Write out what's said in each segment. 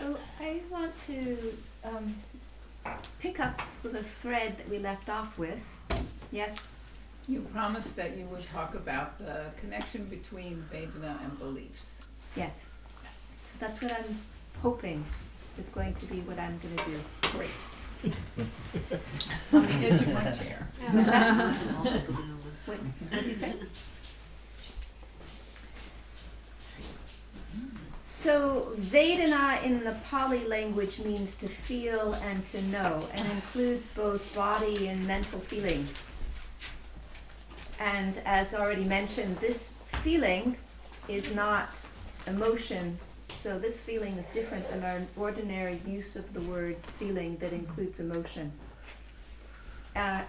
So I want to pick up the thread that we left off with. Yes? You promised that you would talk about the connection between Vedana and beliefs. Yes. So that's what I'm hoping is going to be what I'm going to do. Great. On the edge of my chair. What did you say? So Vedana in the Pali language means to feel and to know, and includes both body and mental feelings. And as already mentioned, this feeling is not emotion, so this feeling is different than our ordinary use of the word feeling that includes emotion.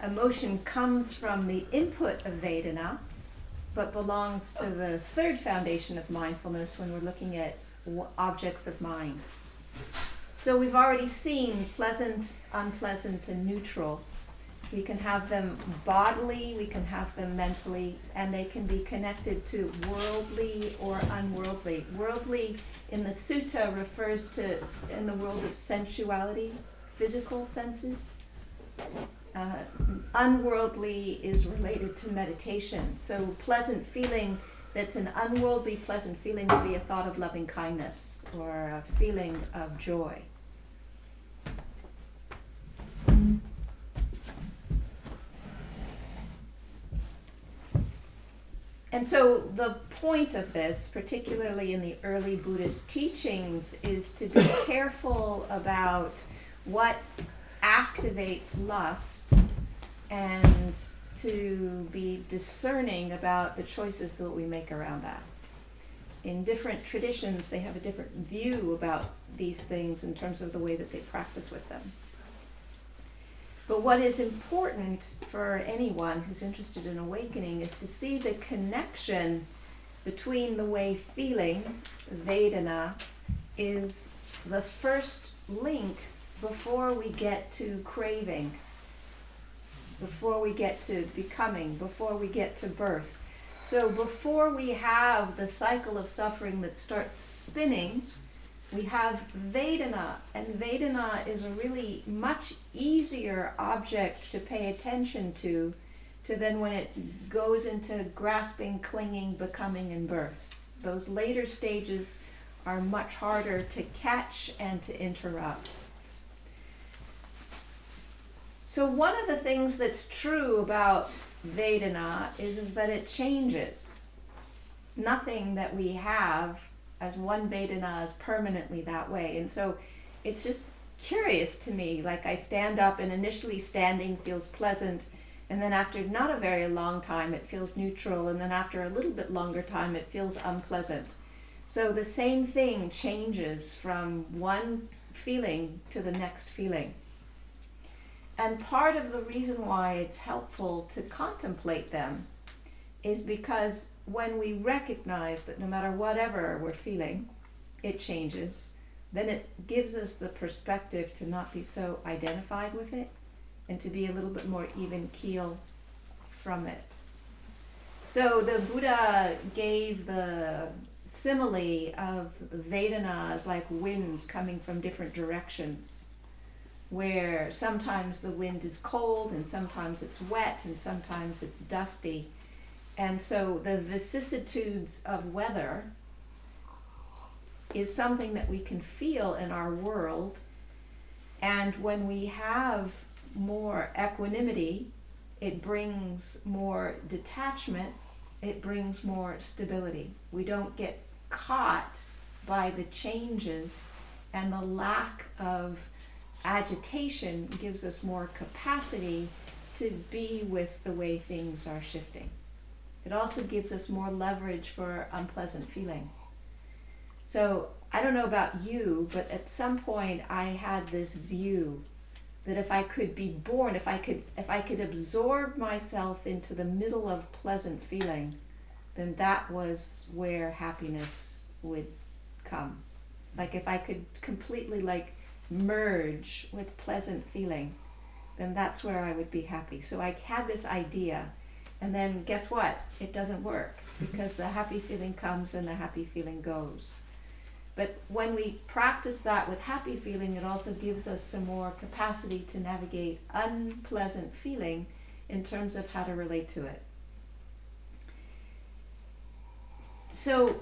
Emotion comes from the input of Vedana, but belongs to the third foundation of mindfulness when we're looking at objects of mind. So we've already seen pleasant, unpleasant, and neutral. We can have them bodily, we can have them mentally, and they can be connected to worldly or unworldly. Worldly in the sutta refers to in the world of sensuality, physical senses. Unworldly is related to meditation. So pleasant feeling that's an unworldly pleasant feeling would be a thought of loving kindness or a feeling of joy. And so the point of this, particularly in the early Buddhist teachings, is to be careful about what activates lust and to be discerning about the choices that we make around that. In different traditions, they have a different view about these things in terms of the way that they practice with them. But what is important for anyone who's interested in awakening is to see the connection between the way feeling, Vedana, is the first link before we get to craving, before we get to becoming, before we get to birth. So before we have the cycle of suffering that starts spinning, we have Vedana, and Vedana is a really much easier object to pay attention to then when it goes into grasping, clinging, becoming, and birth. Those later stages are much harder to catch and to interrupt. So one of the things that's true about Vedana is that it changes. Nothing that we have as one Vedana is permanently that way. And so it's just curious to me, like I stand up and initially standing feels pleasant, and then after not a very long time it feels neutral, and then after a little bit longer time it feels unpleasant. So the same thing changes from one feeling to the next feeling. And part of the reason why it's helpful to contemplate them is because when we recognize that no matter whatever we're feeling, it changes, then it gives us the perspective to not be so identified with it and to be a little bit more even keel from it. So the Buddha gave the simile of the Vedana as like winds coming from different directions, where sometimes the wind is cold and sometimes it's wet and sometimes it's dusty. And so the vicissitudes of weather is something that we can feel in our world. And when we have more equanimity, it brings more detachment, it brings more stability. We don't get caught by the changes, and the lack of agitation gives us more capacity to be with the way things are shifting. It also gives us more leverage for unpleasant feeling. So I don't know about you, but at some point I had this view that if I could be born, if I could absorb myself into the middle of pleasant feeling, then that was where happiness would come. Like if I could completely merge with pleasant feeling, then that's where I would be happy. So I had this idea. And then guess what? It doesn't work, because the happy feeling comes and the happy feeling goes. But when we practice that with happy feeling, it also gives us some more capacity to navigate unpleasant feeling in terms of how to relate to it. So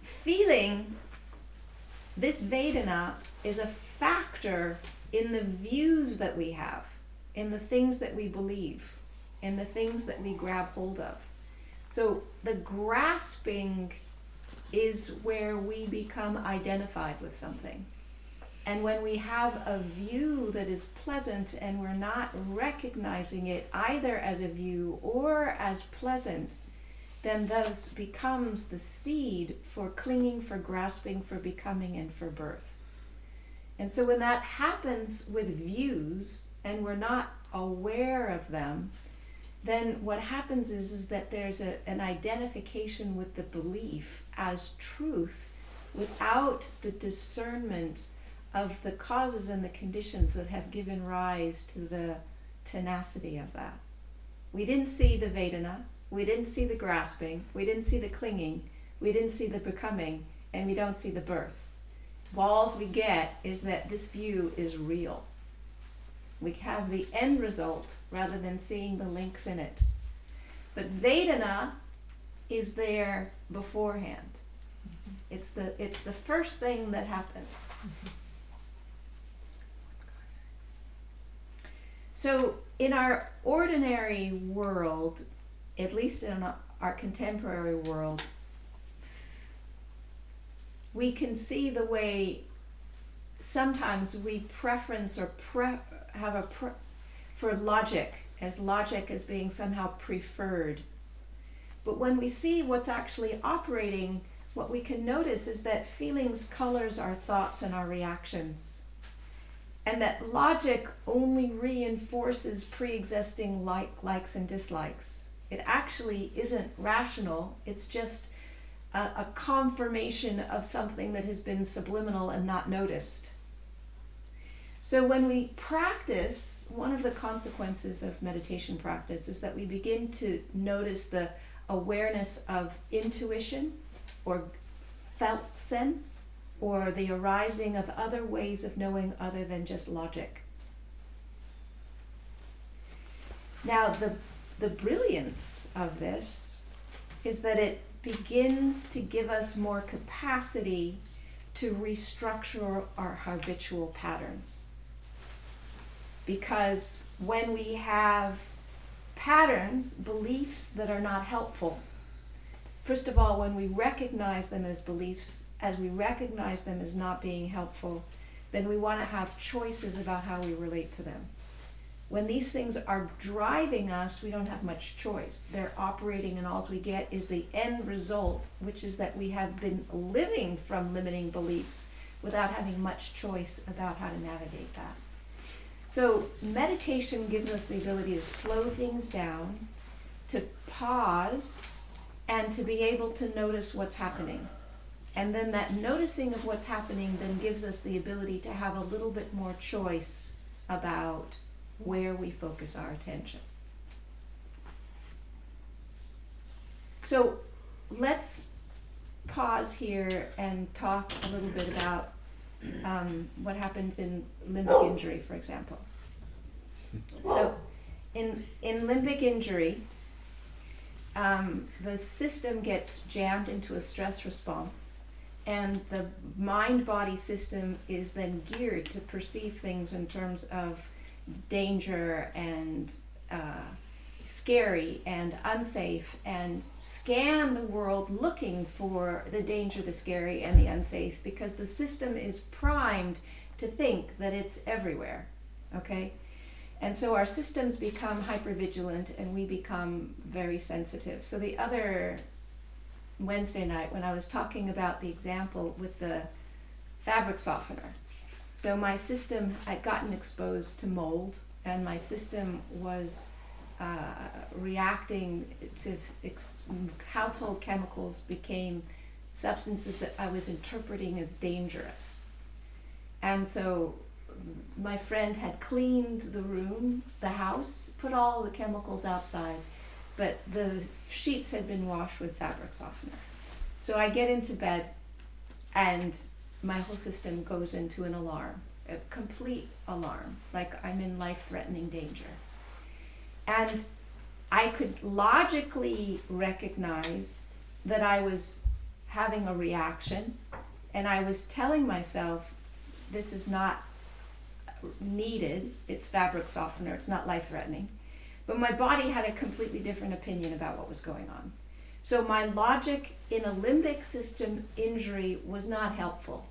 feeling, this Vedana is a factor in the views that we have, in the things that we believe, in the things that we grab hold of. So the grasping is where we become identified with something. And when we have a view that is pleasant and we're not recognizing it either as a view or as pleasant, then those becomes the seed for clinging, for grasping, for becoming, and for birth. And so when that happens with views and we're not aware of them, then what happens is that there's an identification with the belief as truth without the discernment of the causes and the conditions that have given rise to the tenacity of that. We didn't see the Vedana, we didn't see the grasping, we didn't see the clinging, we didn't see the becoming, and we don't see the birth. All we get is that this view is real. We have the end result rather than seeing the links in it. But Vedana is there beforehand. It's the first thing that happens. So in our ordinary world, at least in our contemporary world, we can see the way sometimes we preference or for logic as being somehow preferred. But when we see what's actually operating, what we can notice is that feelings colors our thoughts and our reactions. And that logic only reinforces pre-existing likes and dislikes. It actually isn't rational, it's just a confirmation of something that has been subliminal and not noticed. So when we practice, one of the consequences of meditation practice is that we begin to notice the awareness of intuition or felt sense or the arising of other ways of knowing other than just logic. Now the brilliance of this is that it begins to give us more capacity to restructure our habitual patterns. Because when we have patterns, beliefs that are not helpful, first of all, when we recognize them as beliefs, as we recognize them as not being helpful, then we want to have choices about how we relate to them. When these things are driving us, we don't have much choice. They're operating and all we get is the end result, which is that we have been living from limiting beliefs without having much choice about how to navigate that. So meditation gives us the ability to slow things down, to pause, and to be able to notice what's happening. And then that noticing of what's happening then gives us the ability to have a little bit more choice about where we focus our attention. So let's pause here and talk a little bit about what happens in limbic injury, for example. So in limbic injury, the system gets jammed into a stress response, and the mind-body system is then geared to perceive things in terms of danger and scary and unsafe, and scan the world looking for the danger, the scary, and the unsafe, because the system is primed to think that it's everywhere, okay? And so our systems become hypervigilant and we become very sensitive. So the other Wednesday night when I was talking about the example with the fabric softener, so my system had gotten exposed to mold, and my system was reacting to household chemicals became substances that I was interpreting as dangerous. And so my friend had cleaned the room, the house, put all the chemicals outside, but the sheets had been washed with fabric softener. So I get into bed and my whole system goes into an alarm, a complete alarm, like I'm in life-threatening danger. And I could logically recognize that I was having a reaction, and I was telling myself, this is not needed, it's fabric softener, it's not life-threatening. But my body had a completely different opinion about what was going on. So my logic in a limbic system injury was not helpful.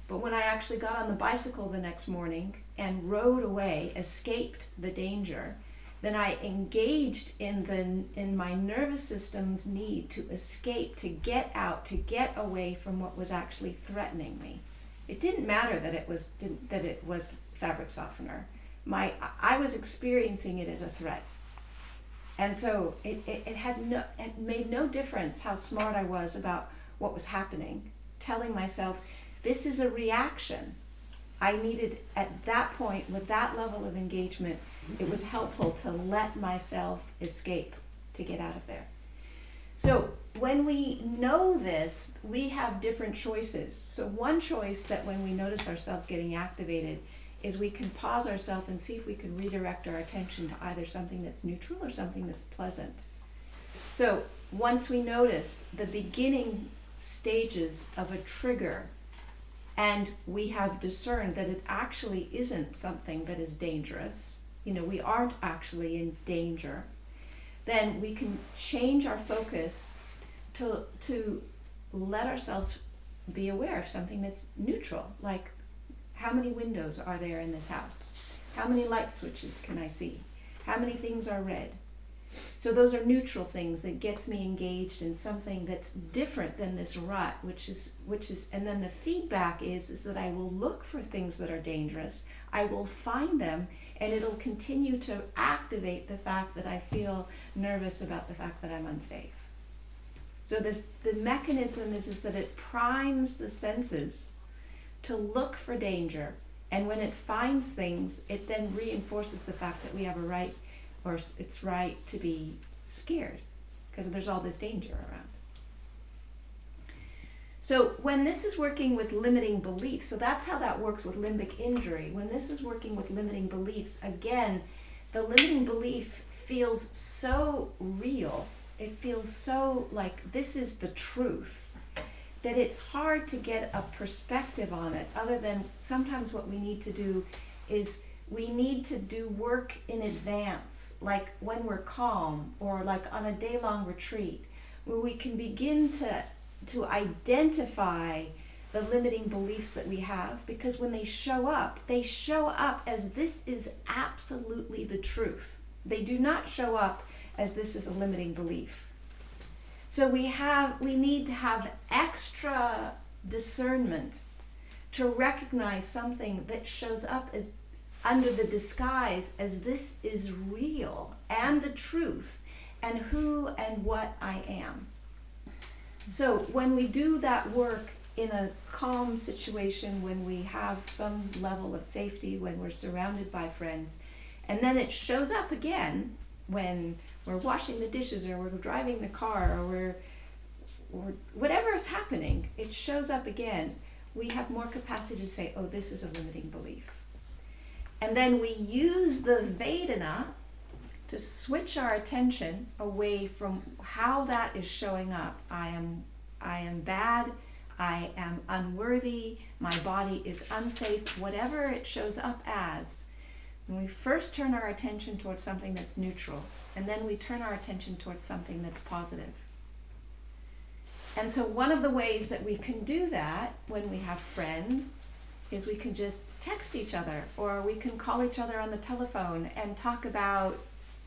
But when I actually got on the bicycle the next morning and rode away, escaped the danger, then I engaged in my nervous system's need to escape, to get out, to get away from what was actually threatening me. It didn't matter that it was fabric softener. I was experiencing it as a threat. And so it made no difference how smart I was about what was happening, telling myself, this is a reaction. I needed, at that point, with that level of engagement, it was helpful to let myself escape, to get out of there. So when we know this, we have different choices. So one choice that when we notice ourselves getting activated is we can pause ourselves and see if we can redirect our attention to either something that's neutral or something that's pleasant. So once we notice the beginning stages of a trigger, and we have discerned that it actually isn't something that is dangerous, we aren't actually in danger, then we can change our focus to let ourselves be aware of something that's neutral, like how many windows are there in this house? How many light switches can I see? How many things are red? So those are neutral things that gets me engaged in something that's different than this rut, which is, and then the feedback is that I will look for things that are dangerous, I will find them, and it'll continue to activate the fact that I feel nervous about the fact that I'm unsafe. So the mechanism is that it primes the senses to look for danger, and when it finds things, it then reinforces the fact that we have a right, or it's right to be scared because there's all this danger around. So when this is working with limiting beliefs, so that's how that works with limbic injury. When this is working with limiting beliefs, again, the limiting belief feels so real, it feels so like this is the truth, that it's hard to get a perspective on it, other than sometimes what we need to do is we need to do work in advance, like when we're calm, or like on a day-long retreat, where we can begin to identify the limiting beliefs that we have, because when they show up as this is absolutely the truth. They do not show up as this is a limiting belief. So we need to have extra discernment to recognize something that shows up as under the disguise as this is real and the truth and who and what I am. So when we do that work in a calm situation, when we have some level of safety, when we're surrounded by friends, and then it shows up again when we're washing the dishes or we're driving the car or whatever is happening, it shows up again, we have more capacity to say, oh, this is a limiting belief. And then we use the Vedana to switch our attention away from how that is showing up. I am bad, I am unworthy, my body is unsafe, whatever it shows up as. And we first turn our attention towards something that's neutral, and then we turn our attention towards something that's positive. And so one of the ways that we can do that when we have friends is we can just text each other, or we can call each other on the telephone and talk about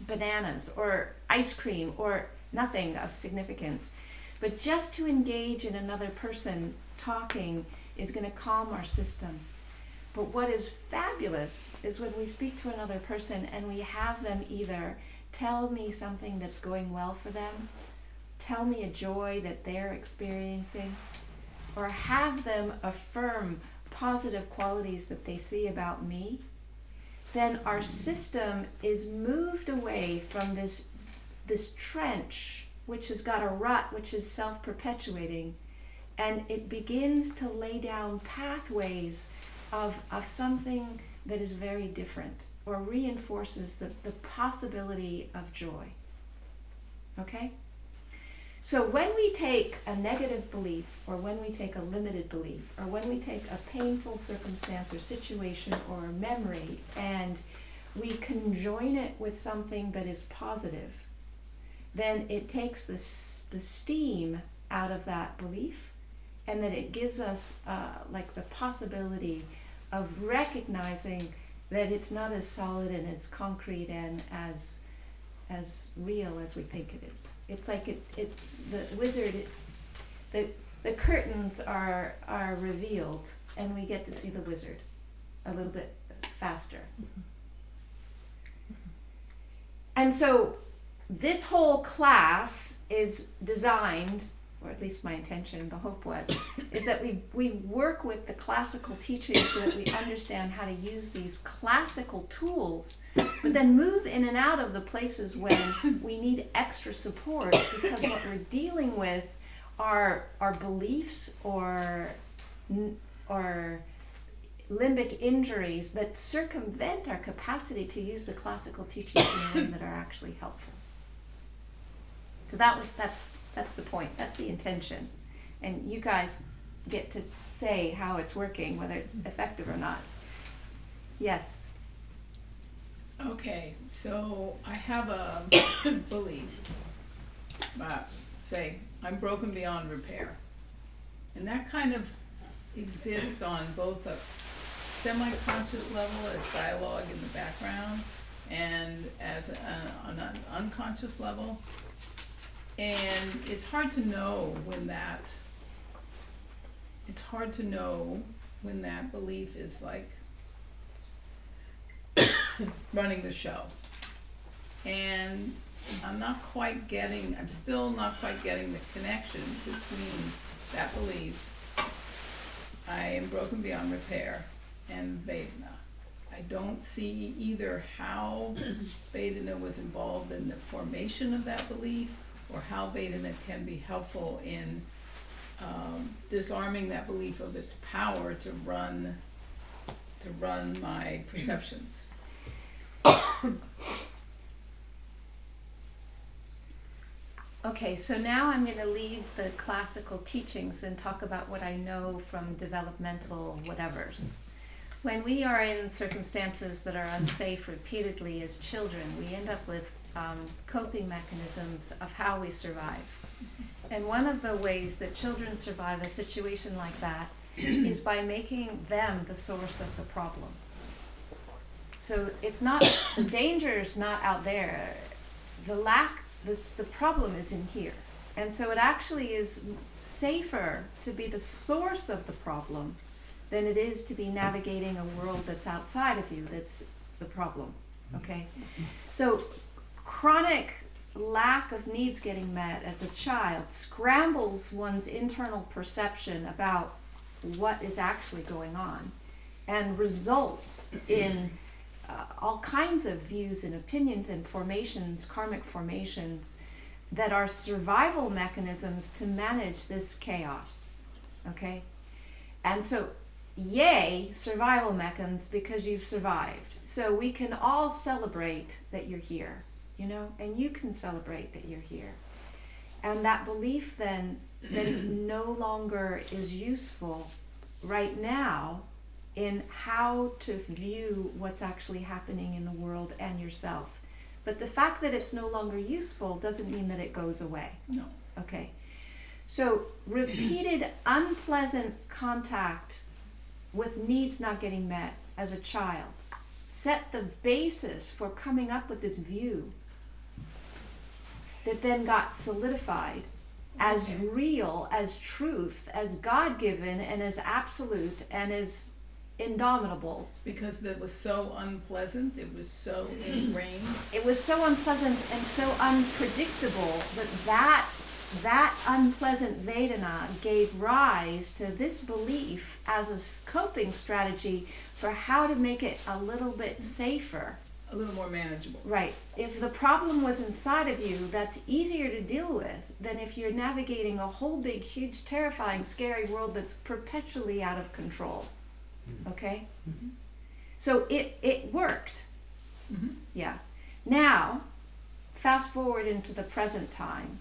bananas or ice cream or nothing of significance. But just to engage in another person talking is going to calm our system. But what is fabulous is when we speak to another person and we have them either tell me something that's going well for them, tell me a joy that they're experiencing, or have them affirm positive qualities that they see about me, then our system is moved away from this trench, which has got a rut, which is self-perpetuating, and it begins to lay down pathways of something that is very different, or reinforces the possibility of joy. Okay? So when we take a negative belief, or when we take a limited belief, or when we take a painful circumstance or situation or memory, and we conjoin it with something that is positive, then it takes the steam out of that belief, and then it gives us like the possibility of recognizing that it's not as solid and as concrete and as real as we think it is. It's like the curtains are revealed, and we get to see the wizard a little bit faster. And so this whole class is designed, or at least my intention, the hope was, is that we work with the classical teachings so that we understand how to use these classical tools, but then move in and out of the places when we need extra support, because what we're dealing with are beliefs or limbic injuries that circumvent our capacity to use the classical teachings in a way that are actually helpful. So that's the point, that's the intention. And you guys get to say how it's working, whether it's effective or not. Yes? Okay, so I have a belief, say, I'm broken beyond repair. And that kind of exists on both a semi-conscious level as dialogue in the background, and as on an unconscious level. And it's hard to know when that belief is like running the show. And I'm still not quite getting the connection between that belief, I am broken beyond repair, and Vedana. I don't see either how Vedana was involved in the formation of that belief, or how Vedana can be helpful in disarming that belief of its power to run my perceptions. Okay, so now I'm going to leave the classical teachings and talk about what I know from developmental whatevers. When we are in circumstances that are unsafe repeatedly as children, we end up with coping mechanisms of how we survive. And one of the ways that children survive a situation like that is by making them the source of the problem. So it's not, the danger is not out there. The problem is in here. And so it actually is safer to be the source of the problem than it is to be navigating a world that's outside of you that's the problem, okay? So chronic lack of needs getting met as a child scrambles one's internal perception about what is actually going on, and results in all kinds of views and opinions and formations, karmic formations, that are survival mechanisms to manage this chaos, okay? And so, yay, survival mechanisms, because you've survived. So we can all celebrate that you're here, you know, and you can celebrate that you're here. And that belief then that it no longer is useful right now in how to view what's actually happening in the world and yourself. But the fact that it's no longer useful doesn't mean that it goes away. No. Okay. So repeated unpleasant contact with needs not getting met as a child set the basis for coming up with this view that then got solidified as real, as truth, as God-given, and as absolute, and as indomitable. Because it was so unpleasant, it was so ingrained. It was so unpleasant and so unpredictable that unpleasant Vedana gave rise to this belief as a coping strategy for how to make it a little bit safer a little more manageable. Right. If the problem was inside of you, that's easier to deal with than if you're navigating a whole big, huge, terrifying, scary world that's perpetually out of control. Okay? Mhm. So it worked. Mm-hmm. Yeah. Now, fast forward into the present time.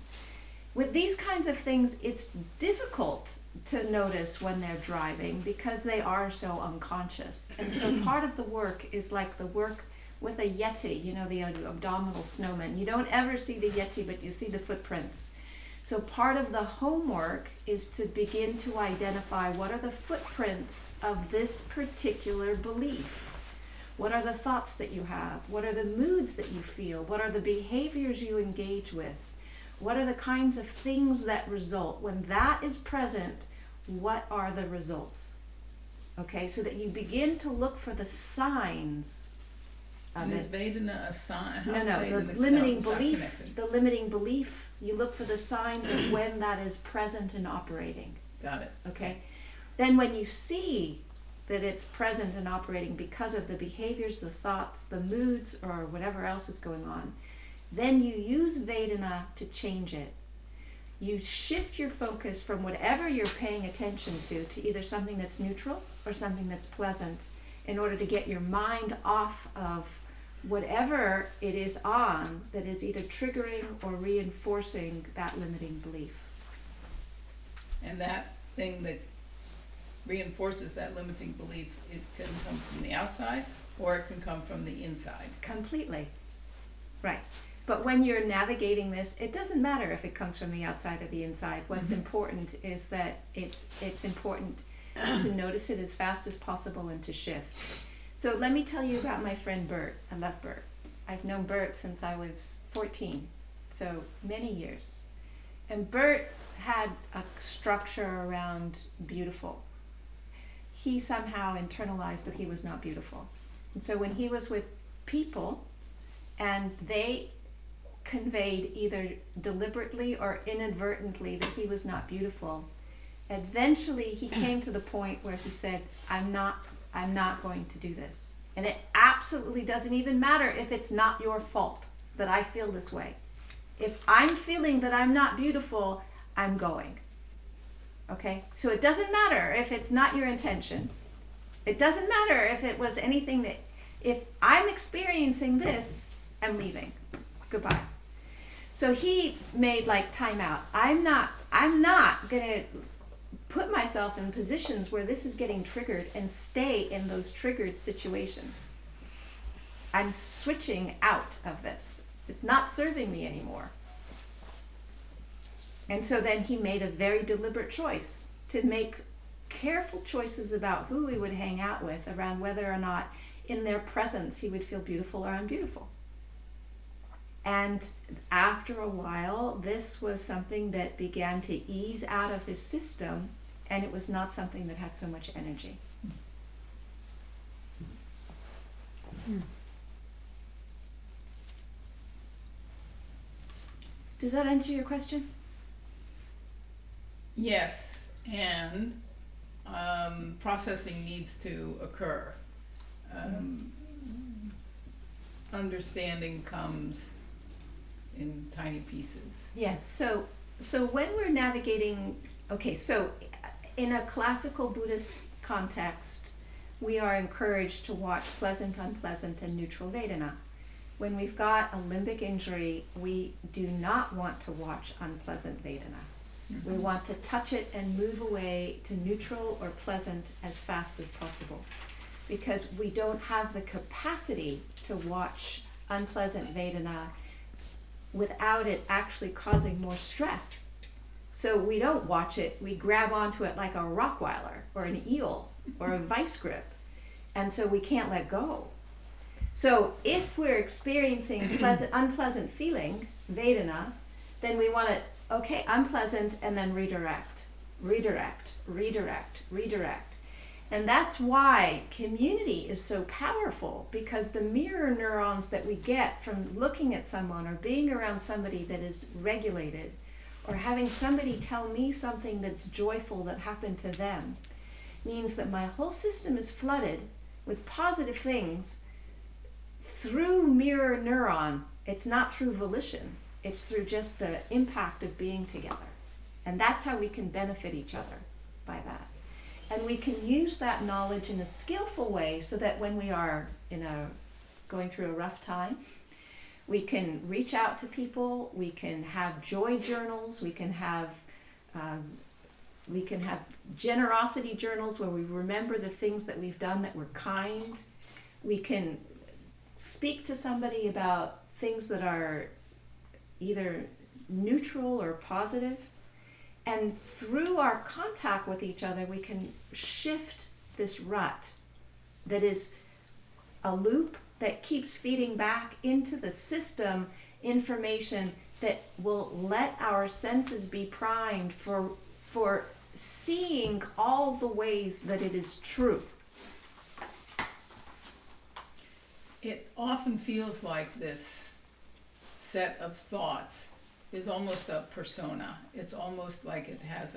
With these kinds of things, it's difficult to notice when they're driving because they are so unconscious. And so part of the work is like the work with a Yeti, you know, the abdominal snowman. You don't ever see the Yeti, but you see the footprints. So part of the homework is to begin to identify what are the footprints of this particular belief. What are the thoughts that you have? What are the moods that you feel? What are the behaviors you engage with? What are the kinds of things that result? When that is present, what are the results? Okay, so that you begin to look for the signs of And is it. Vedana a sign? No, How's the Vedana- limiting it's not belief, connected. the limiting belief, you look for the signs of when that is present and operating. Got it. Okay? Then when you see that it's present and operating because of the behaviors, the thoughts, the moods, or whatever else is going on, then you use Vedana to change it. You shift your focus from whatever you're paying attention to either something that's neutral or something that's pleasant in order to get your mind off of whatever it is on that is either triggering or reinforcing that limiting belief. And that thing that reinforces that limiting belief, it can come from the outside or it can come from the inside. Completely. Right. But when you're navigating this, it doesn't matter if it comes from the outside or the inside. What's important is that it's important to notice it as fast as possible and to shift. So let me tell you about my friend Bert. I love Bert. I've known Bert since I was 14, so many years. And Bert had a structure around beautiful. He somehow internalized that he was not beautiful. And so when he was with people and they conveyed either deliberately or inadvertently that he was not beautiful, eventually he came to the point where he said, I'm not going to do this. And it absolutely doesn't even matter if it's not your fault that I feel this way. If I'm feeling that I'm not beautiful, I'm going. Okay? So it doesn't matter if it's not your intention. It doesn't matter if it was anything that, if I'm experiencing this, I'm leaving. Goodbye. So he made like timeout. I'm not gonna put myself in positions where this is getting triggered and stay in those triggered situations. I'm switching out of this. It's not serving me anymore. And so then he made a very deliberate choice to make careful choices about who he would hang out with around whether or not in their presence he would feel beautiful or unbeautiful. And after a while, this was something that began to ease out of his system, and it was not something that had so much energy. Does that answer your question? Yes, and processing needs to occur. Understanding comes in tiny pieces. Yes. So when we're navigating, okay, so in a classical Buddhist context, we are encouraged to watch pleasant, unpleasant, and neutral Vedana. When we've got a limbic injury, we do not want to watch unpleasant Vedana. Mm-hmm. We want to touch it and move away to neutral or pleasant as fast as possible, because we don't have the capacity to watch unpleasant Vedana without it actually causing more stress. So we don't watch it, we grab onto it like a Rottweiler or an eel or a vice grip, and so we can't let go. So if we're experiencing unpleasant feeling, Vedana, then we want to, okay, unpleasant, and then redirect. And that's why community is so powerful, because the mirror neurons that we get from looking at someone or being around somebody that is regulated, or having somebody tell me something that's joyful that happened to them, means that my whole system is flooded with positive things through mirror neuron. It's not through volition. It's through just the impact of being together. And that's how we can benefit each other by that. And we can use that knowledge in a skillful way so that when we are going through a rough time, we can reach out to people, we can have joy journals, we can have generosity journals where we remember the things that we've done that were kind. We can speak to somebody about things that are either neutral or positive. And through our contact with each other, we can shift this rut that is a loop that keeps feeding back into the system information that will let our senses be primed for seeing all the ways that it is true. It often feels like this set of thoughts is almost a persona. It's almost like it has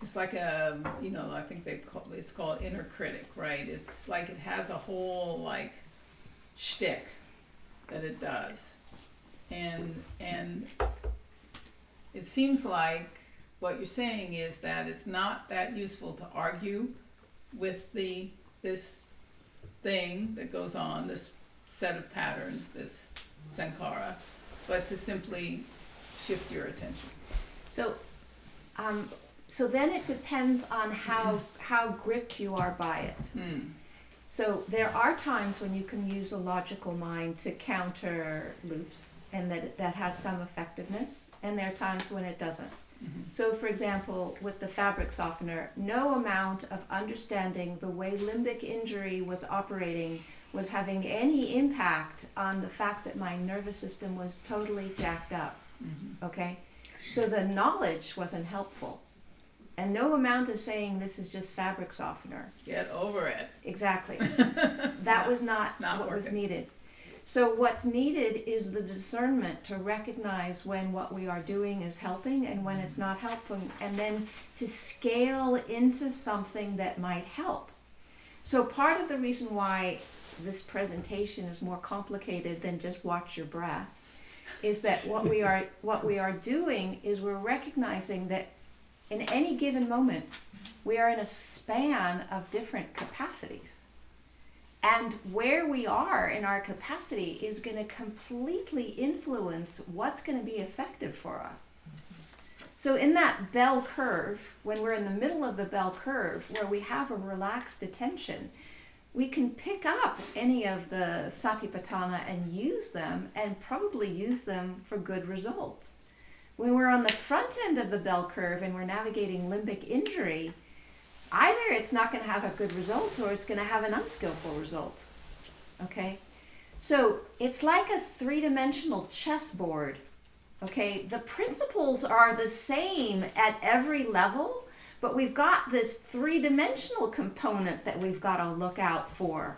it's like a, I think it's called inner critic, right? It's like it has a whole like shtick that it does. And it seems like what you're saying is that it's not that useful to argue with this thing that goes on, this set of patterns, this sankhara, but to simply shift your attention. So then it depends on how gripped you are by it. So there are times when you can use a logical mind to counter loops, and that has some effectiveness, and there are times when it doesn't. So for example, with the fabric softener, no amount of understanding the way limbic injury was operating was having any impact on the fact that my nervous system was totally jacked up. Okay? So the knowledge wasn't helpful. And no amount of saying this is just fabric softener. Get over it. Exactly. That was not what working. Was needed. So what's needed is the discernment to recognize when what we are doing is helping and when it's not helping, and then to scale into something that might help. So part of the reason why this presentation is more complicated than just watch your breath is that what we are doing is we're recognizing that in any given moment we are in a span of different capacities. And where we are in our capacity is going to completely influence what's going to be effective for us. So in that bell curve, when we're in the middle of the bell curve, where we have a relaxed attention, we can pick up any of the satipatthana and use them, and probably use them for good results. When we're on the front end of the bell curve and we're navigating limbic injury, either it's not going to have a good result or it's going to have an unskillful result. Okay? So it's like a three-dimensional chessboard. Okay? The principles are the same at every level, but we've got this three-dimensional component that we've got to look out for,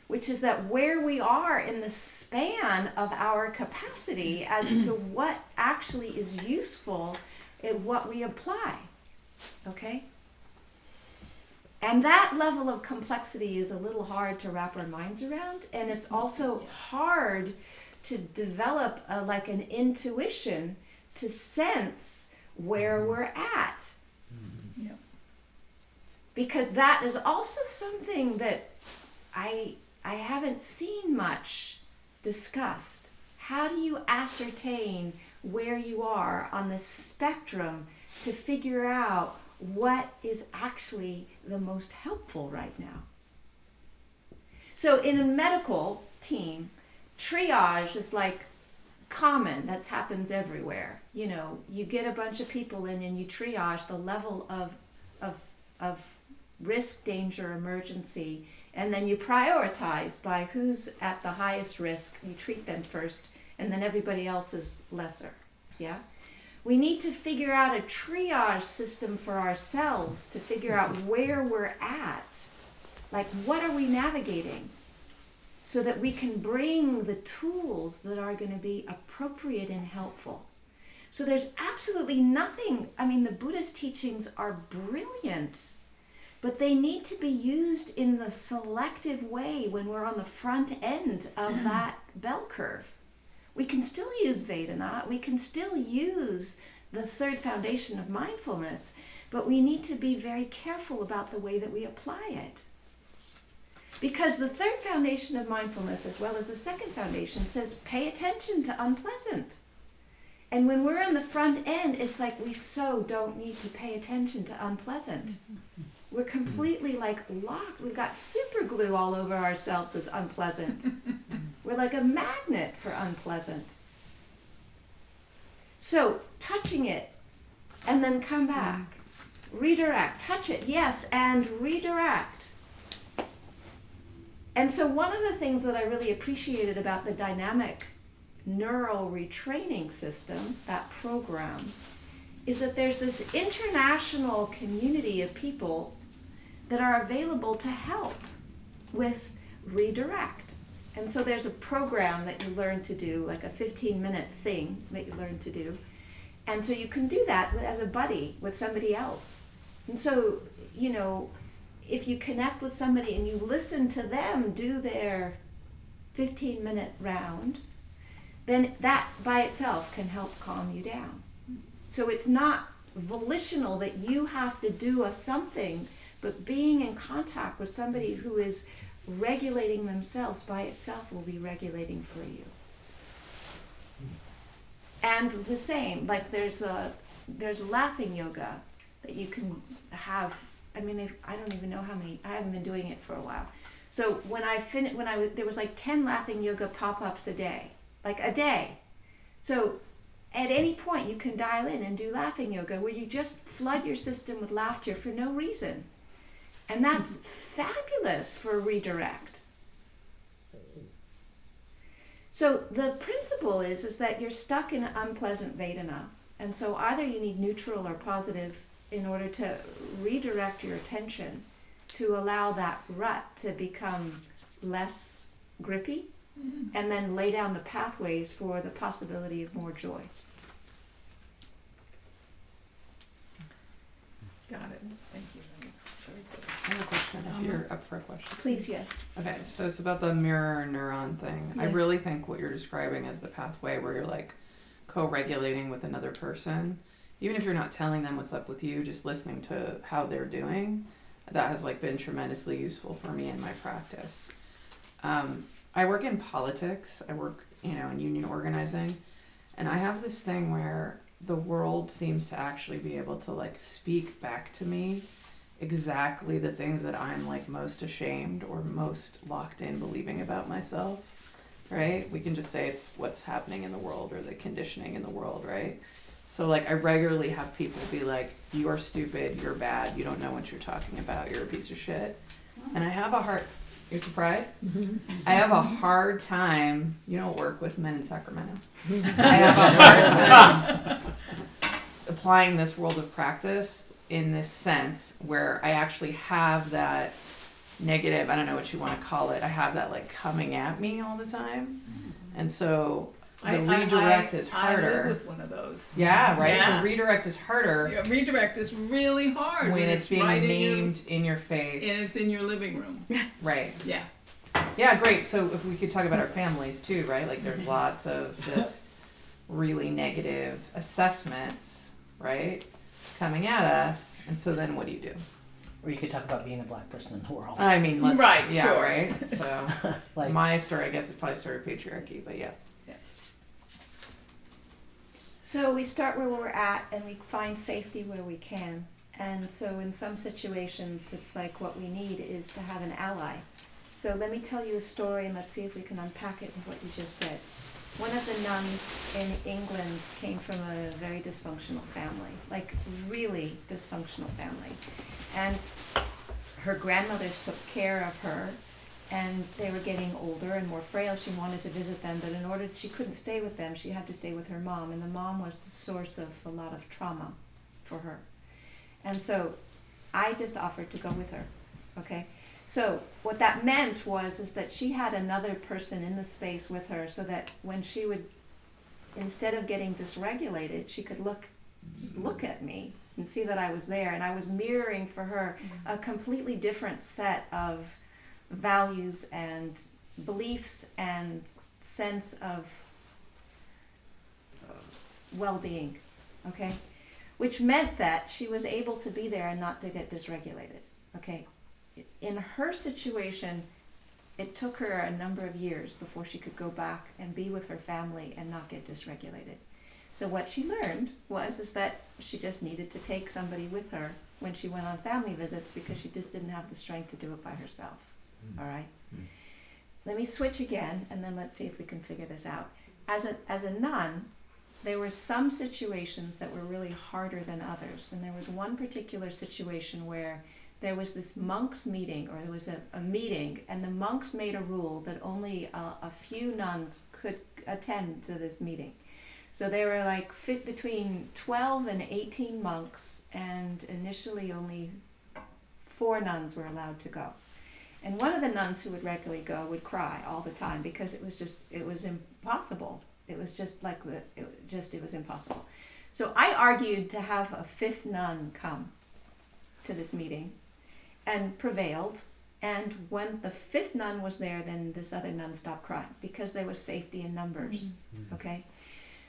which is that where we are in the span of our capacity as to what actually is useful and what we apply. Okay? And that level of complexity is a little hard to wrap our minds around, and it's also hard to develop an intuition to sense where we're at. Yeah. Because that is also something that I haven't seen much discussed. How do you ascertain where you are on the spectrum to figure out what is actually the most helpful right now? So in a medical team, triage is like common. That happens everywhere. You get a bunch of people in and you triage the level of risk, danger, emergency, and then you prioritize by who's at the highest risk. You treat them first, and then everybody else is lesser. Yeah? We need to figure out a triage system for ourselves to figure out where we're at. Like, what are we navigating? So that we can bring the tools that are going to be appropriate and helpful. So there's absolutely nothing, the Buddhist teachings are brilliant, but they need to be used in the selective way when we're on the front end of that bell curve. We can still use Vedana, we can still use the third foundation of mindfulness, but we need to be very careful about the way that we apply it. Because the third foundation of mindfulness, as well as the second foundation, says pay attention to unpleasant. And when we're on the front end, it's like we so don't need to pay attention to unpleasant. We're completely like locked. We've got super glue all over ourselves with unpleasant. We're like a magnet for unpleasant. So touching it and then come back. Redirect. Touch it, yes, and redirect. And so one of the things that I really appreciated about the dynamic neural retraining system, that program, is that there's this international community of people that are available to help with redirect. And so there's a program that you learn to do, like a 15-minute thing that you learn to do. And so you can do that as a buddy with somebody else. And so, you know, if you connect with somebody and you listen to them do their 15-minute round, then that by itself can help calm you down. So it's not volitional that you have to do a something, but being in contact with somebody who is regulating themselves by itself will be regulating for you. And the same, like there's laughing yoga that you can have. I mean, I don't even know how many. I haven't been doing it for a while. So when there was like 10 laughing yoga pop-ups a day, like a day. So at any point you can dial in and do laughing yoga where you just flood your system with laughter for no reason. And that's fabulous for redirect. So the principle is that you're stuck in an unpleasant Vedana. And so either you need neutral or positive in order to redirect your attention to allow that rut to become less grippy, and then lay down the pathways for the possibility of more joy. Got it. Thank you. That was very good. I have a question if you're up for a question. Please, yes. Okay, so it's about the mirror neuron thing. I Yeah. really think what you're describing as the pathway where you're like co-regulating with another person, even if you're not telling them what's up with you, just listening to how they're doing, that has like been tremendously useful for me in my practice. I work in politics. I work, in union organizing, and I have this thing where the world seems to actually be able to like speak back to me exactly the things that I'm like most ashamed or most locked in believing about myself, right? We can just say it's what's happening in the world or the conditioning in the world, right? So like I regularly have people be like, you are stupid, you're bad, you don't know what you're talking about, you're a piece of shit. And I have a hard, you're surprised? I have a hard time, you don't work with men in Sacramento. I have a hard time applying this world of practice in this sense where I actually have that negative, I don't know what you want to call it, I have that like coming at me all the time. And so the redirect is harder. I live with one of those. Yeah, right? Yeah. The redirect is harder. Yeah, redirect is really hard when it's being right named in your face. and it's in your living room. Right. Yeah. Yeah, great. So if we could talk about our families too, right? Like there's lots of just really negative assessments, right? Coming at us. And so then what do you do? Or you could talk about being a black person in the world. I mean, let's, Right, yeah, sure. right? So Like, my story, I guess, is probably story of patriarchy, but yeah. So we start where we're at and we find safety where we can. And so in some situations, it's like what we need is to have an ally. So let me tell you a story and let's see if we can unpack it with what you just said. One of the nuns in England came from a very dysfunctional family, like really dysfunctional family. And her grandmothers took care of her, and they were getting older and more frail. She wanted to visit them, but in order, she couldn't stay with them. She had to stay with her mom, and the mom was the source of a lot of trauma for her. And so I just offered to go with her, okay? So what that meant is that she had another person in the space with her so that when she would, instead of getting dysregulated, she could just look at me and see that I was there, and I was mirroring for her a completely different set of values and beliefs and sense of well-being, okay? Which meant that she was able to be there and not to get dysregulated, okay? In her situation, it took her a number of years before she could go back and be with her family and not get dysregulated. So what she learned is that she just needed to take somebody with her when she went on family visits because she just didn't have the strength to do it by herself. All right? Let me switch again, and then let's see if we can figure this out. As a nun, there were some situations that were really harder than others. And there was one particular situation where there was this monks meeting, or there was a meeting, and the monks made a rule that only a few nuns could attend to this meeting. So they were like fit between 12 and 18 monks, and initially only 4 nuns were allowed to go. And one of the nuns who would regularly go would cry all the time because it was impossible. It was just like it was impossible. So I argued to have a 5th nun come to this meeting, and prevailed. And when the 5th nun was there, then this other nun stopped crying because there was safety in numbers. Okay.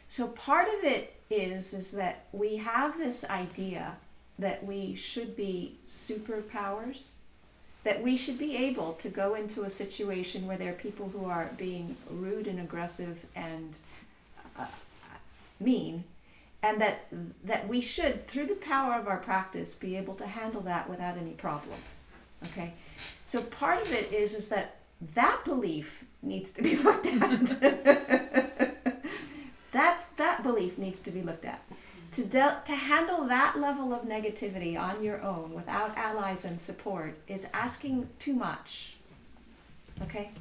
So part of it is that we have this idea that we should be superpowers, that we should be able to go into a situation where there are people who are being rude and aggressive and mean, and that we should, through the power of our practice, be able to handle that without any problem. Okay? So part of it is that belief needs to be looked at. That belief needs to be looked at. To handle that level of negativity on your own without allies and support is asking too much. Okay?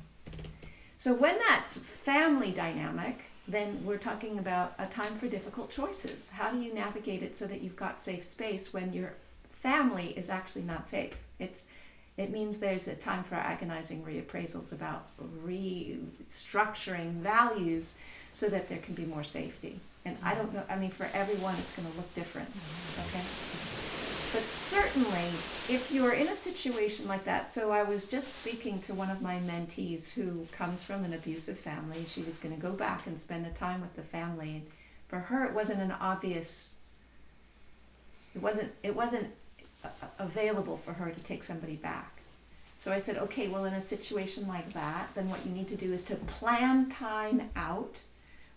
So when that's family dynamic, then we're talking about a time for difficult choices. How do you navigate it so that you've got safe space when your family is actually not safe? It means there's a time for agonizing reappraisals about restructuring values so that there can be more safety. And I don't know, I mean, for everyone it's going to look different, okay? But certainly, if you're in a situation like that, so I was just speaking to one of my mentees who comes from an abusive family. She was going to go back and spend the time with the family. And for her, it wasn't an obvious, it wasn't available for her to take somebody back. So I said, okay, well, in a situation like that, then what you need to do is to plan time out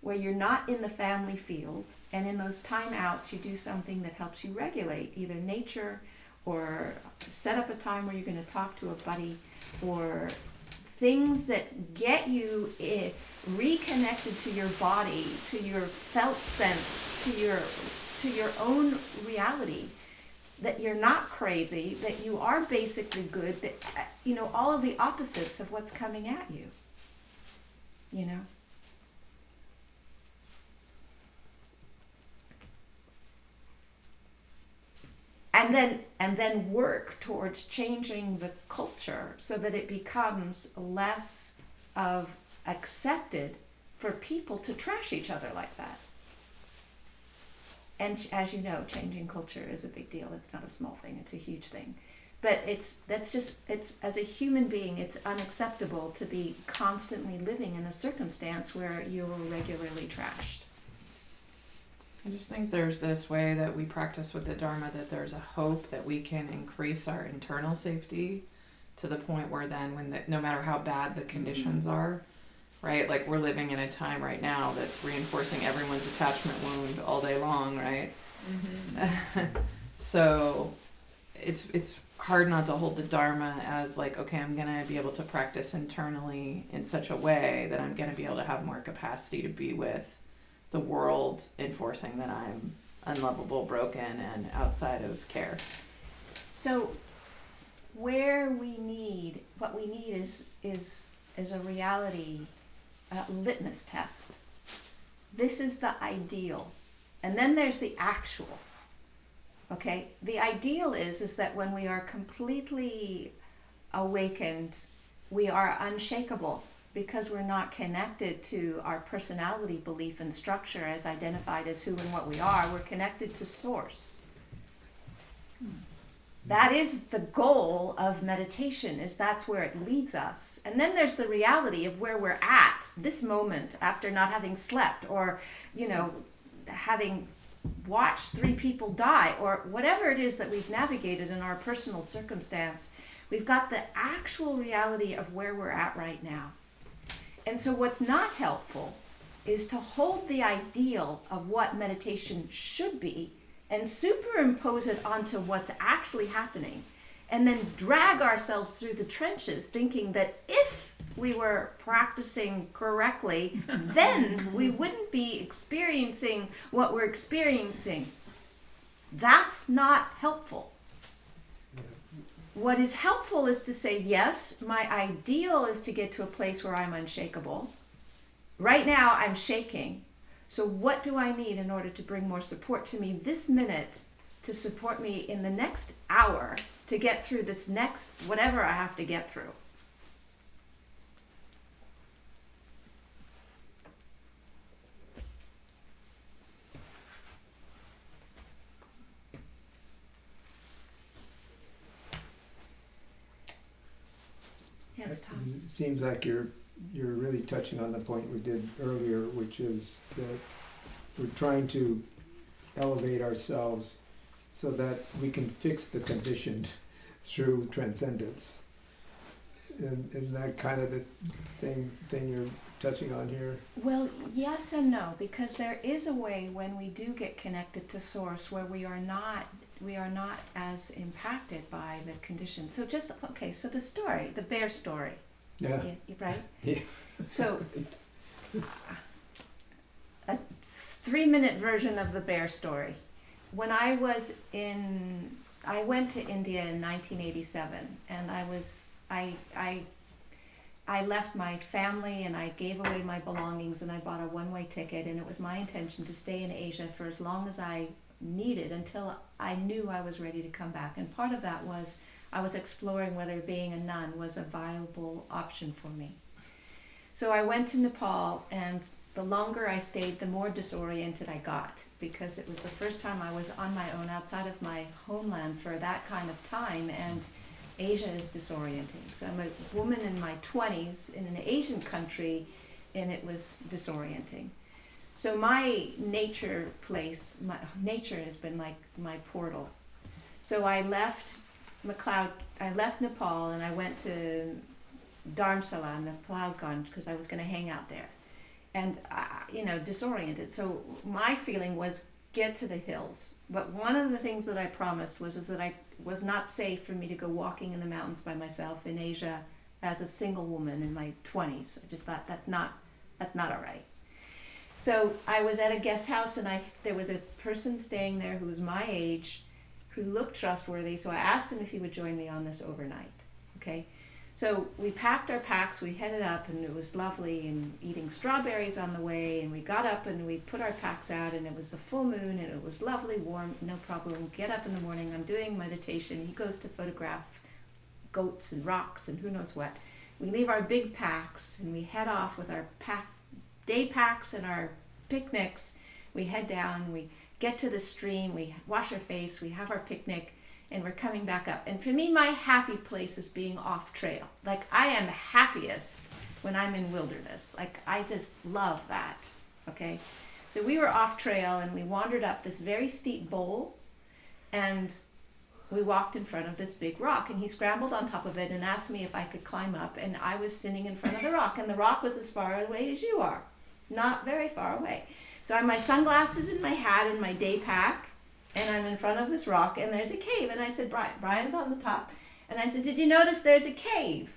where you're not in the family field, and in those timeouts you do something that helps you regulate, either nature or set up a time where you're going to talk to a buddy, or things that get you reconnected to your body, to your felt sense, to your own reality, that you're not crazy, that you are basically good, that all of the opposites of what's coming at you. And then work towards changing the culture so that it becomes less of accepted for people to trash each other like that. And as you know, changing culture is a big deal. It's not a small thing, it's a huge thing. But it's as a human being, it's unacceptable to be constantly living in a circumstance where you're regularly trashed. I just think there's this way that we practice with the Dharma, that there's a hope that we can increase our internal safety to the point where then no matter how bad the conditions are, right? Like we're living in a time right now that's reinforcing everyone's attachment wound all day long, right? So it's hard not to hold the Dharma as like, okay, I'm going to be able to practice internally in such a way that I'm going to be able to have more capacity to be with the world, enforcing that I'm unlovable, broken, and outside of care. So what we need is a reality litmus test. This is the ideal. And then there's the actual. Okay? The ideal is that when we are completely awakened, we are unshakable because we're not connected to our personality, belief, and structure as identified as who and what we are. We're connected to source. That is the goal of meditation, is that's where it leads us. And then there's the reality of where we're at this moment after not having slept, or, having watched 3 people die, or whatever it is that we've navigated in our personal circumstance. We've got the actual reality of where we're at right now. And so what's not helpful is to hold the ideal of what meditation should be and superimpose it onto what's actually happening, and then drag ourselves through the trenches thinking that if we were practicing correctly, then we wouldn't be experiencing what we're experiencing. That's not helpful. What is helpful is to say, yes, my ideal is to get to a place where I'm unshakable. Right now, I'm shaking. So what do I need in order to bring more support to me this minute, to support me in the next hour, to get through this next whatever I have to get through? Yes, Tom. It seems like you're really touching on the point we did earlier, which is that we're trying to elevate ourselves so that we can fix the conditioned through transcendence. And that kind of the same thing you're touching on here? Well, yes and no, because there is a way when we do get connected to Source where we are not as impacted by the conditions. So so the story, the bear story. Yeah. Right? Yeah. So, a 3-minute version of the bear story. When I went to India in 1987, and I left my family and I gave away my belongings and I bought a one-way ticket, and it was my intention to stay in Asia for as long as I needed until I knew I was ready to come back. And part of that was I was exploring whether being a nun was a viable option for me. So I went to Nepal, and the longer I stayed, the more disoriented I got, because it was the first time I was on my own outside of my homeland for that kind of time, and Asia is disorienting. So I'm a woman in my 20s in an Asian country, and it was disorienting. So my nature has been like my portal. So I left Nepal, and I went to Dharamsala in Nepalganj because I was going to hang out there, and disoriented. So my feeling was get to the hills. But one of the things that I promised was that I was not safe for me to go walking in the mountains by myself in Asia as a single woman in my 20s. I just thought that's not all right. So I was at a guest house, and there was a person staying there who was my age, who looked trustworthy, so I asked him if he would join me on this overnight. Okay, so we packed our packs, we headed up, and it was lovely, and eating strawberries on the way, and we got up and we put our packs out, and it was a full moon, and it was lovely, warm, no problem. Get up in the morning, I'm doing meditation, he goes to photograph goats and rocks and who knows what. We leave our big packs, and we head off with our day packs and our picnics. We head down, we get to the stream, we wash our face, we have our picnic, and we're coming back up. And for me, my happy place is being off trail. Like, I am happiest when I'm in wilderness. Like, I just love that, okay? So we were off trail, and we wandered up this very steep bowl, and we walked in front of this big rock, and he scrambled on top of it and asked me if I could climb up, and I was sitting in front of the rock, and the rock was as far away as you are. Not very far away. So I have my sunglasses and my hat and my day pack, and I'm in front of this rock, and there's a cave. And I said, Brian's on the top. And I said, did you notice there's a cave?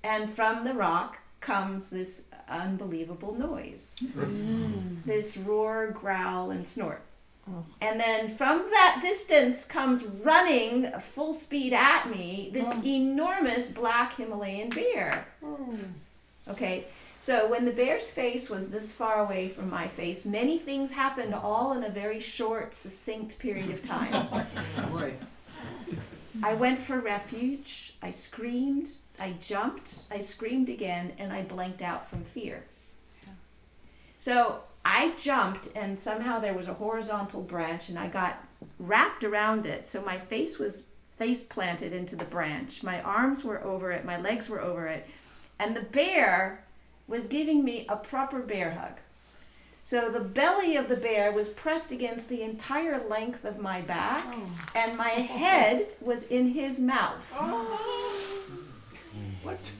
And from the rock comes this unbelievable noise. This roar, growl, and snort. Oh. And then from that distance comes running full speed at me this enormous black Himalayan bear. Oh. Okay. So when the bear's face was this far away from my face, many things happened all in a very short, succinct period of time. I went for refuge, I screamed, I jumped, I screamed again, and I blanked out from fear. So I jumped, and somehow there was a horizontal branch, and I got wrapped around it. So my face was face planted into the branch. My arms were over it. My legs were over it. And the bear was giving me a proper bear hug. So the belly of the bear was pressed against the entire length of my back, and my head was in his mouth. What?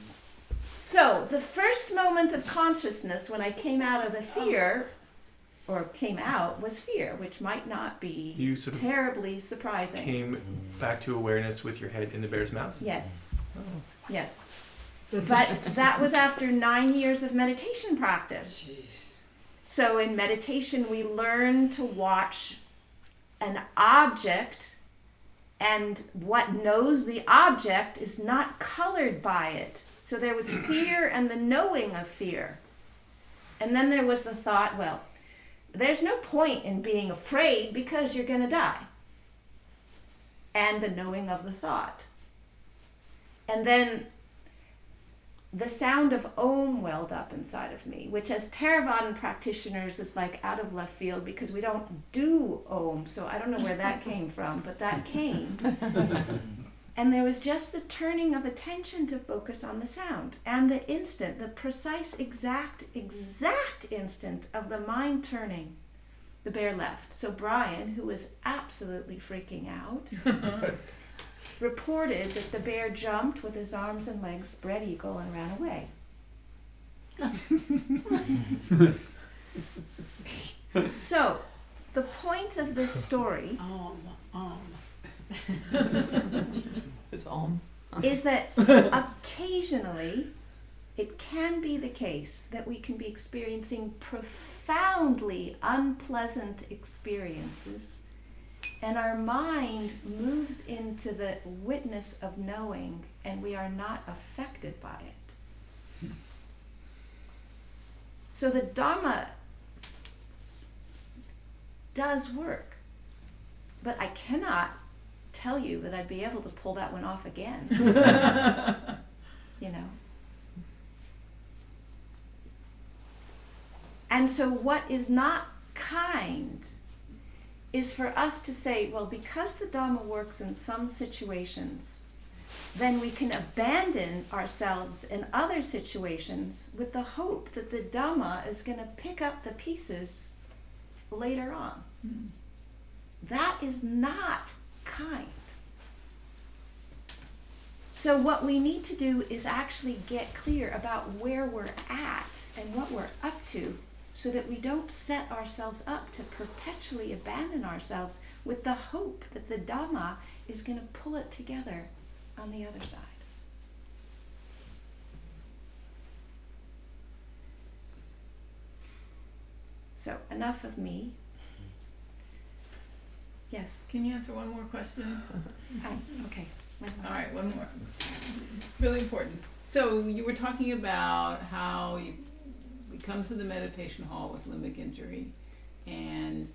So the first moment of consciousness when I came out of the fear, or came out, was fear, which might not be You sort of terribly surprising. came back to awareness with your head in the bear's mouth? Yes. Yes. But that was after 9 years of meditation practice. So in meditation, we learn to watch an object, and what knows the object is not colored by it. So there was fear and the knowing of fear. And then there was the thought, well, there's no point in being afraid because you're going to die. And the knowing of the thought. And then the sound of Om welled up inside of me, which as Theravadan practitioners is like out of left field because we don't do Om. So I don't know where that came from, but that came. And there was just the turning of attention to focus on the sound. And the instant, the precise, exact instant of the mind turning, the bear left. So Brian, who was absolutely freaking out, reported that the bear jumped with his arms and legs spread eagle and ran away. So, the point of this story It's Om. is that occasionally it can be the case that we can be experiencing profoundly unpleasant experiences, and our mind moves into the witness of knowing, and we are not affected by it. So the Dharma does work, but I cannot tell you that I'd be able to pull that one off again. You know? And so what is not kind is for us to say, well, because the Dhamma works in some situations, then we can abandon ourselves in other situations with the hope that the Dhamma is going to pick up the pieces later on. That is not kind. So what we need to do is actually get clear about where we're at and what we're up to, so that we don't set ourselves up to perpetually abandon ourselves with the hope that the Dhamma is going to pull it together on the other side. So, enough of me. Yes. Can you answer one more question? Okay. All right, one more. Really important. So you were talking about how we come to the meditation hall with limbic injury, and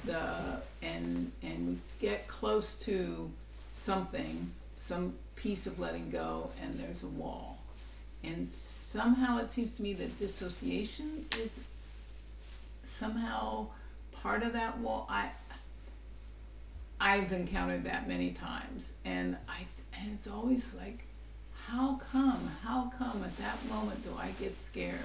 we get close to something, some piece of letting go, and there's a wall. And somehow it seems to me that dissociation is somehow part of that wall. I've encountered that many times, and it's always like, how come at that moment do I get scared?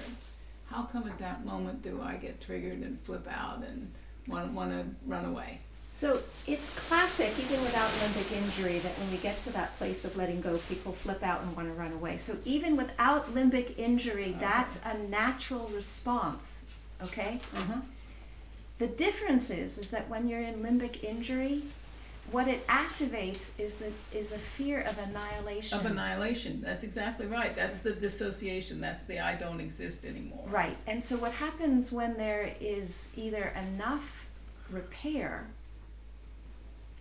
How come at that moment do I get triggered and flip out and want to run away? So it's classic, even without limbic injury, that when we get to that place of letting go, people flip out and want to run away. So even without limbic injury, that's a natural response, okay? The difference is that when you're in limbic injury, what it activates is a fear of annihilation. Of annihilation, that's exactly right. That's the dissociation, that's the I don't exist anymore. Right, and so what happens when there is either enough repair,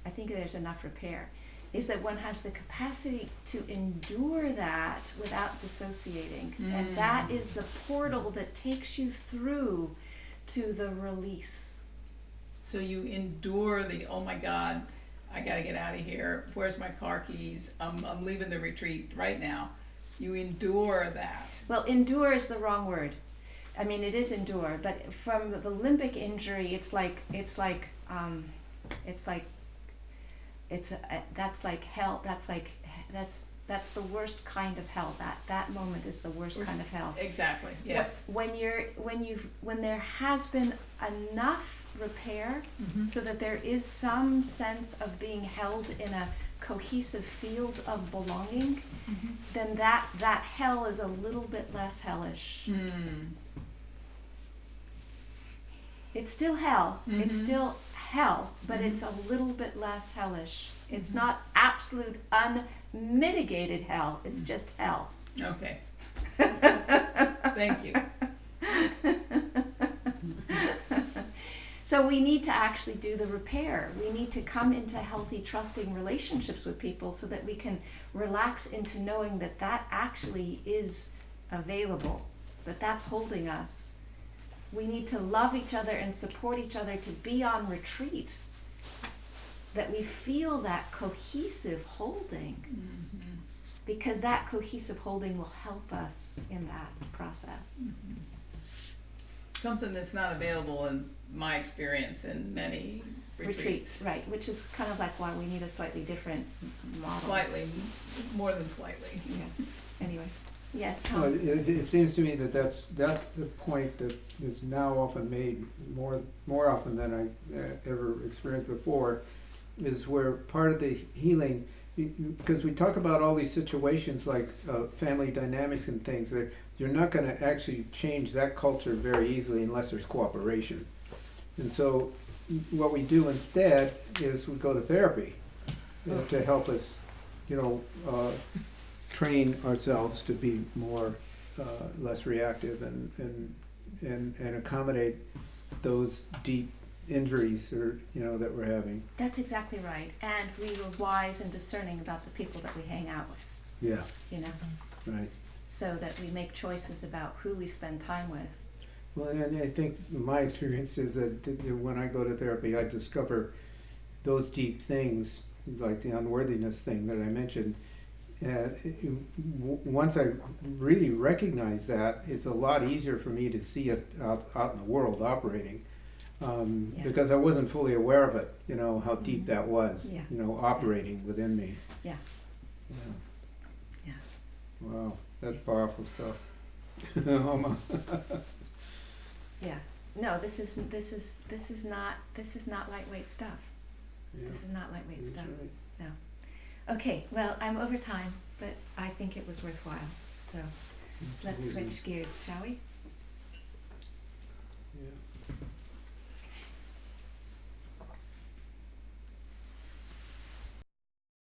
I think there's enough repair, is that one has the capacity to endure that without dissociating. And that is the portal that takes you through to the release. So you endure the, oh my God, I gotta get out of here. Where's my car keys? I'm leaving the retreat right now. You endure that. Well, endure is the wrong word. I mean, it is endure, but from the limbic injury, it's like that's like hell. That's the worst kind of hell. That moment is the worst kind of hell. Exactly, yes. When there has been enough repair Mhm. so that there is some sense of being held in a cohesive field of belonging, Mhm. then that hell is a little bit less hellish. Mm. It's still hell. It's Mhm. still hell, but Mhm. it's a little bit less hellish. It's not absolute unmitigated hell. It's just hell. Okay. Thank you. So we need to actually do the repair. We need to come into healthy, trusting relationships with people so that we can relax into knowing that that actually is available, that that's holding us. We need to love each other and support each other to be on retreat, that we feel that cohesive holding, Mhm. because that cohesive holding will help us in that process. Something that's not available in my experience in many retreats. Right, which is kind of like why we need a slightly different model. Slightly, more than slightly. Yeah, anyway, yes, Well, Tom? it seems to me that that's the point that is now often made more often than I ever experienced before, is where part of the healing, because we talk about all these situations like family dynamics and things, that you're not going to actually change that culture very easily unless there's cooperation. And so what we do instead is we go to therapy to help us, train ourselves to be more, less reactive and accommodate those deep injuries that we're having. That's exactly right. And we were wise and discerning about the people that we hang out with, Yeah, right. so that we make choices about who we spend time with. Well, and I think my experience is that when I go to therapy, I discover those deep things, like the unworthiness thing that I mentioned. Once I really recognize that, it's a lot easier for me to see it out in the world operating. Yeah. Because I wasn't fully aware of it, how deep that was, Yeah. operating within me. Yeah. Yeah. Yeah. Wow, that's powerful stuff. Amma. Yeah. No, this is not lightweight stuff. Yeah, This is not lightweight that's stuff. right. Okay, well, I'm over time, but I think it was worthwhile. So let's Absolutely. switch gears, shall we? Yeah.